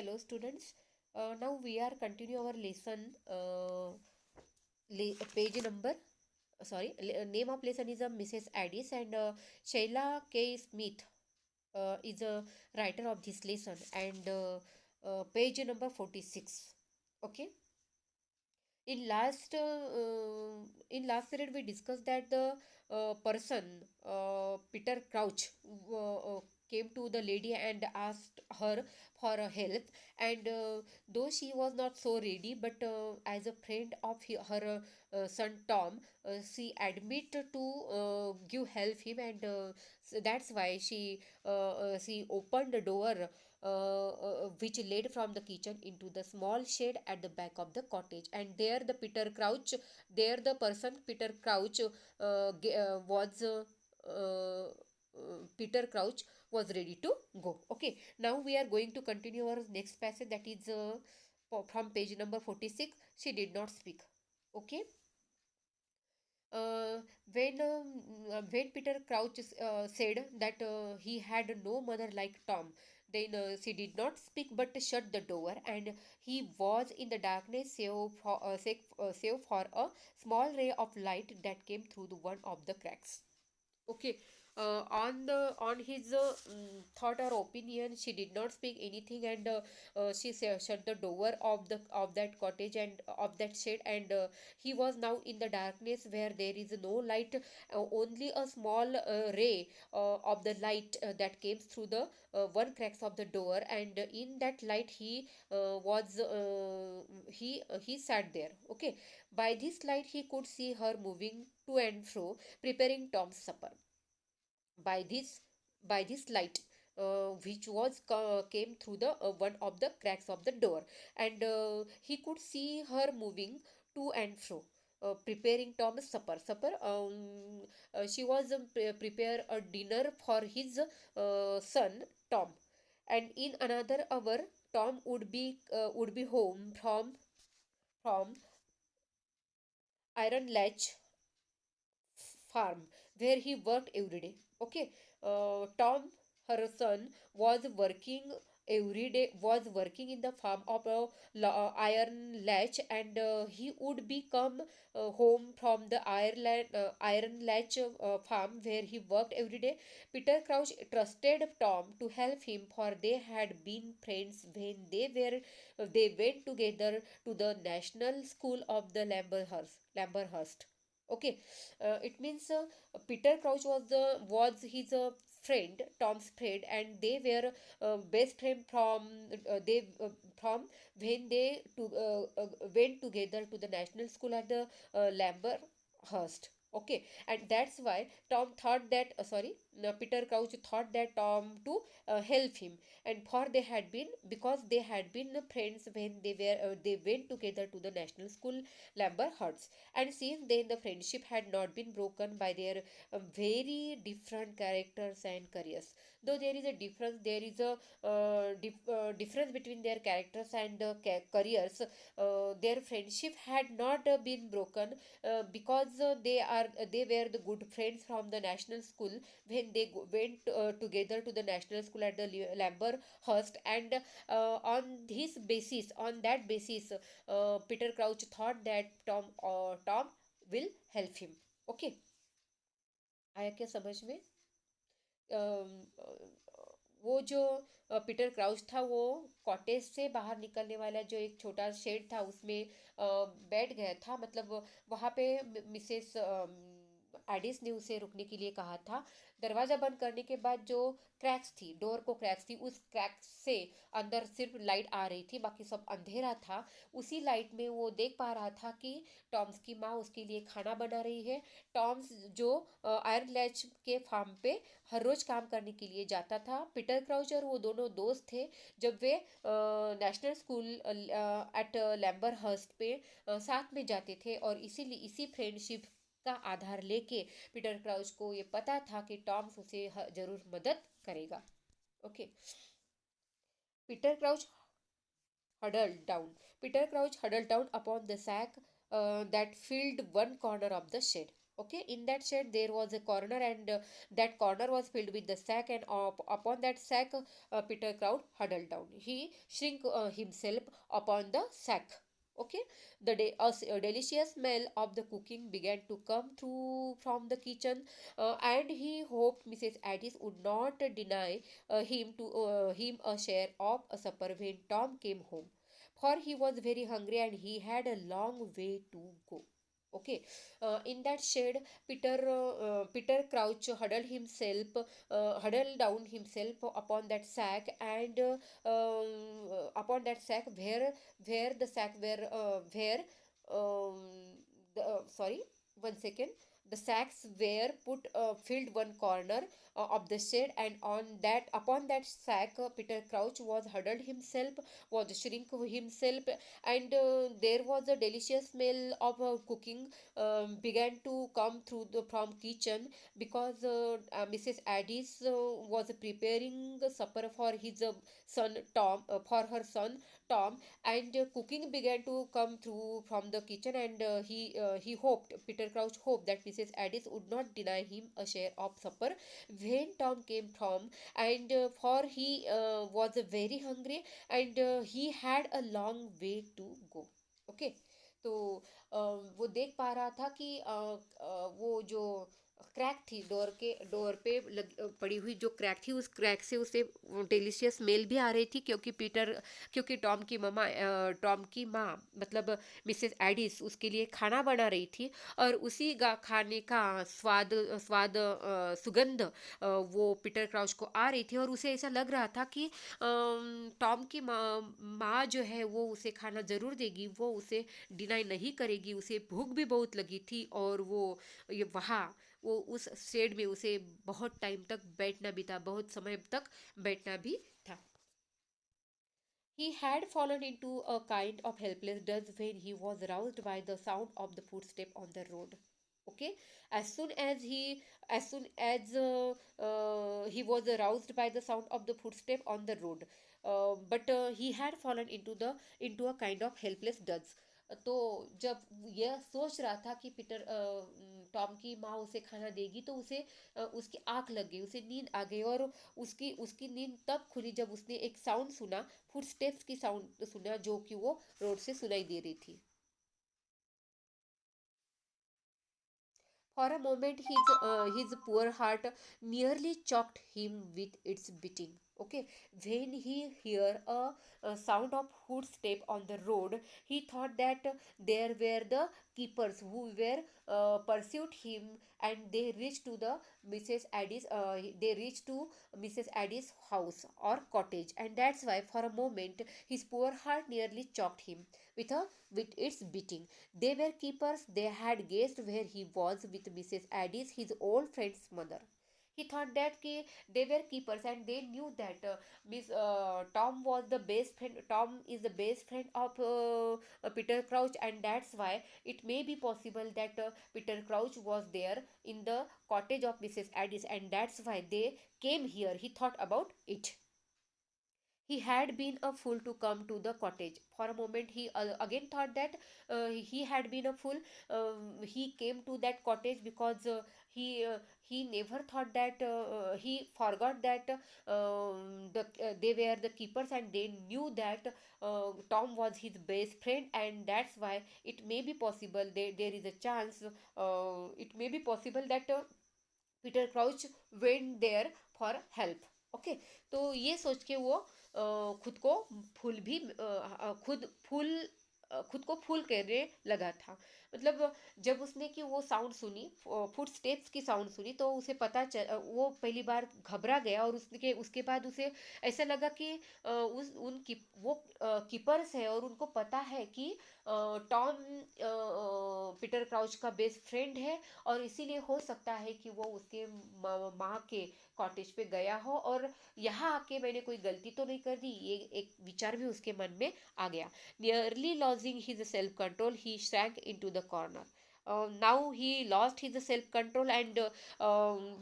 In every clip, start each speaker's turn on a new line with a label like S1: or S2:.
S1: Hello students. Now we are continue our lesson. Page number. Name of lesson is Mrs. Addis, and Sheila K. Smith is a writer of this lesson, and page number 46. Okay. In last period we discussed that the person Peter Crouch came to the lady and asked her for a help, and though she was not so ready, but as a friend of her son Tom, she admitted to give help him, and so that's why she opened the door which led from the kitchen into the small shed at the back of the cottage. And there the person Peter Crouch was Peter Crouch was ready to go. Okay, now we are going to continue our next passage, that is from page number 46. She did not speak. Okay. uh, when Peter Crouch said that he had no mother like Tom, then she did not speak but shut the door, and he was in the darkness save for a small ray of light that came through the one of the cracks. Okay. On his thought or opinion, she did not speak anything, and shut the door of that cottage and of that shed, and he was now in the darkness where there is no light, only a small ray of the light that came through the one cracks of the door, and in that light he sat there. Okay. By this light he could see her moving to and fro, preparing Tom's supper. By this by this light, which came through the one of the cracks of the door, and he could see her moving to and fro, preparing Tom's supper. She was prepare a dinner for his son Tom, and in another hour Tom would be home from Iron Latch farm where he worked every day. Okay. Tom, her son, was working in the farm of a iron latch, and he would be come home from the iron latch farm where he worked every day. Peter Crouch trusted Tom to help him, for they had been friends when they went together to the national school of the Lamberhurst. Okay. It means Peter Crouch was his friend, Tom's friend, and they were best friend from when they went together to the national school at the Lamberhurst. Okay, and that's why Peter Crouch thought that Tom to help him, and for they had been because they had been friends when they went together to the national school Lamberhurst. And since then the friendship had not been broken by their very different characters and careers. Though there is a difference between their characters and careers. Their friendship had not been broken because they were the good friends from the national school when they went together to the national school at the Lamberhurst. And on that basis, Peter Crouch thought that Tom will help him. Okay. आया क्या समझ में? वो जो Peter crouch था, वो cottage से बाहर निकलने वाला जो एक छोटा शेड था उसमें बैठ गया था, मतलब वहाँ पे मिसेस एडिस ने उसे रुकने के लिए कहा था। दरवाज़ा बंद करने के बाद जो क्रैक्स थी, डोर को क्रैक्स थी, उस क्रैक्स से अंदर सिर्फ लाइट आ रही थी, बाकी सब अंधेरा था। उसी लाइट में वो देख पा रहा था कि टॉम्स की माँ उसके लिए खाना बना रही है। टॉम्स जो आयरन लैच के फार्म पे हर रोज काम करने के लिए जाता था। पीटर क्राउच और वो दोनों दोस्त थे जब वे नेशनल स्कूल एट लैम्बरहर्स्ट पे साथ में जाते थे, और इसीलिए इसी फ्रेंडशिप का आधार लेके पीटर क्राउच को ये पता था कि टॉम्स उसे जरूर मदद करेगा। Okay. Peter crouch huddled down. Peter Crouch huddled down upon the sack that filled one corner of the shed. Okay, in that shed there was a corner, and that corner was filled with the sack, and upon that sack, Peter Crouch huddled down. He shrink himself upon the sack. Okay, a delicious smell of the cooking began to come through from the kitchen, and he hoped Mrs. Addis would not deny him a share of a supper when Tom came home, for he was very hungry and he had a long way to go. Okay, in that shed, Peter Crouch huddled down himself upon that sack, and upon that sack where the sack where the, sorry, 1 second. The sacks were put filled one corner of the shed, and upon that sack, Peter Crouch was huddled himself, was shrink himself, and there was a delicious smell of cooking began to come through the from kitchen, because Mrs. Addis was preparing the supper for his son Tom, for her son Tom, and cooking began to come through from the kitchen, and he hoped Peter Crouch hoped that Mrs. Addis would not deny him a share of supper when Tom came from, and for he was very hungry, and he had a long way to go. Okay, तो वो देख पा रहा था कि वो जो crack थी डोर पे पड़ी हुई जो क्रैक थी, उस क्रैक से उसे डिलीशियस स्मेल भी आ रही थी, क्योंकि टॉम की माँ मतलब मिसेस एडिस उसके लिए खाना बना रही थी, और उसी खाने का सुगंध वो पीटर क्राउच को आ रही थी, और उसे ऐसा लग रहा था कि टॉम की माँ जो है वो उसे खाना ज़रूर देगी, वो उसे डिनाई नहीं करेगी, उसे भूख भी बहुत लगी थी, और वो उस शेड में उसे बहुत टाइम तक बैठना भी था, बहुत समय तक बैठना भी था. He had fallen into a kind of helpless doze when he was roused by the sound of the footstep on the road. Okay, as soon as he was aroused by the sound of the footstep on the road, but he had fallen into a kind of helpless doze. तो जब यह सोच रहा था कि Tom की माँ उसे खाना देगी, तो उसे उसकी आंख लग गई, उसे नींद आ गई, और उसकी उसकी नींद तब खुली जब उसने एक साउंड सुना, फुटस्टेप्स की साउंड सुना, जो कि वो रोड से सुनाई दे रही थी. For a moment, his poor heart nearly choked him with its beating. Okay, when he heard a sound of footstep on the road, he thought that there were the keepers who were pursued him, and they reached to the Mrs. Addis. They reached to Mrs. Addis' house or cottage, and that's why for a moment his poor heart nearly choked him with its beating. They were keepers. They had guessed where he was with Mrs. Addis, his old friend's mother. He thought that they were keepers, and they knew that Tom was the best friend. Tom is the best friend of Peter Crouch, and that's why it may be possible that Peter Crouch was there in the cottage of Mrs. Addis, and that's why they came here. He thought about it. He had been a fool to come to the cottage. For a moment, he again thought that he had been a fool. He came to that cottage because he never thought that he forgot that they were the keepers, and they knew that Tom was his best friend, and that's why it may be possible there is a chance. It may be possible that Peter Crouch went there for help. Okay, तो ये सोच के वो खुद को फूल भी खुद को फूल करने लगा था. मतलब जब उसने कि वो साउंड सुनी, फुट स्टेप्स की साउंड सुनी, तो उसे वो पहली बार घबरा गया, और उसके बाद उसे ऐसा लगा कि वो कीपर्स है, और उनको पता है कि टॉम पीटर क्राउच का बेस्ट फ्रेंड है, और इसीलिए हो सकता है कि वो उसके माँ के कॉटेज पे गया हो, और यहाँ आके मैंने कोई गलती तो नहीं कर दी, ये एक विचार भी उसके मन में आ गया. Nearly lodging his self control, he shrank into the corner. Now he lost his self-control, and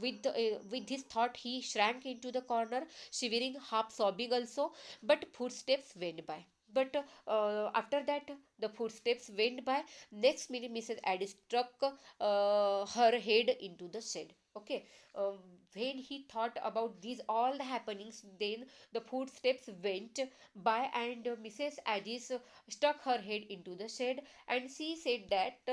S1: with his thought he shrank into the corner, shivering, half sobbing also. But footsteps went by. But after that, the footsteps went by. Next minute, Mrs. Addie struck her head into the shed. Okay. Um, when he thought about these all the happenings, then the footsteps went by, and Mrs. Addis stuck her head into the shed, and she said that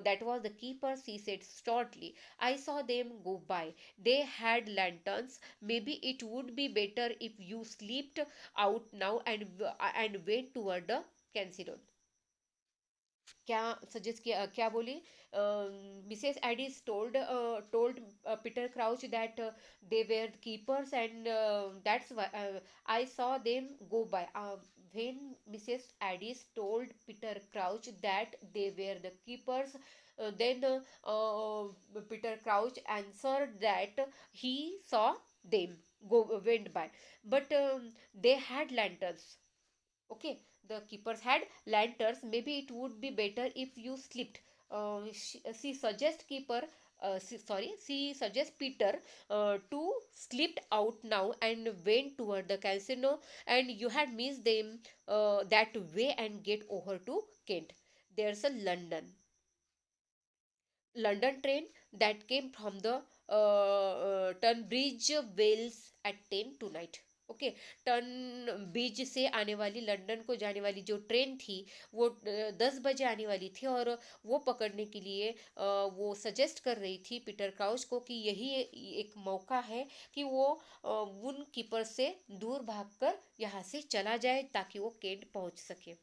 S1: that was the keeper. She said shortly, "I saw them go by. They had lanterns. Maybe it would be better if you slept out now and went toward the Cansey road." क्या suggest किया, क्या बोली? Mrs Addis told Peter Crouch that they were keepers, and that's I saw them go by. When Mrs. Addis told Peter Crouch that they were the keepers, then Peter Crouch answered that he saw them go went by, but they had lanterns. Okay, the keepers had lanterns. Maybe it would be better if you slept. She suggests she suggests Peter to sleep out now and went toward the casino, and you had missed them that way and get over to Kent. There's a London train that came from the Tunbridge Wells at 10 tonight. Okay. Tunbridge से आने वाली, London को जाने वाली जो train थी, वो 10 बजे आने वाली थी, और वो पकड़ने के लिए वो सजेस्ट कर रही थी पीटर क्राउच को कि यही एक मौका है कि वो उन कीपर से दूर भागकर यहाँ से चला जाए ताकि वो केंट पहुँच सके.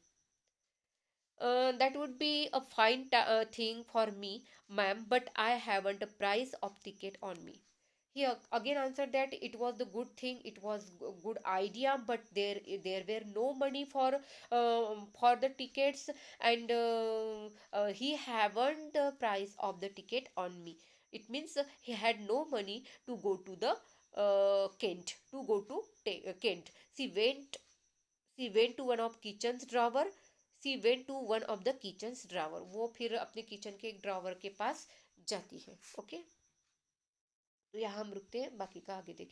S1: That would be a fine thing for me, ma'am, but I haven't a price of ticket on me. He again answered that it was the good thing, it was good idea, but there were no money for the tickets, and he haven't the price of the ticket on me. It means he had no money to go to the Kent, to go to Kent. She went to one of kitchen's drawer. She went to one of the kitchen's drawer. वो फिर अपने kitchen के एक drawer के पास जाती है. Okay, तो यहाँ हम रुकते हैं, बाकी का आगे देखें.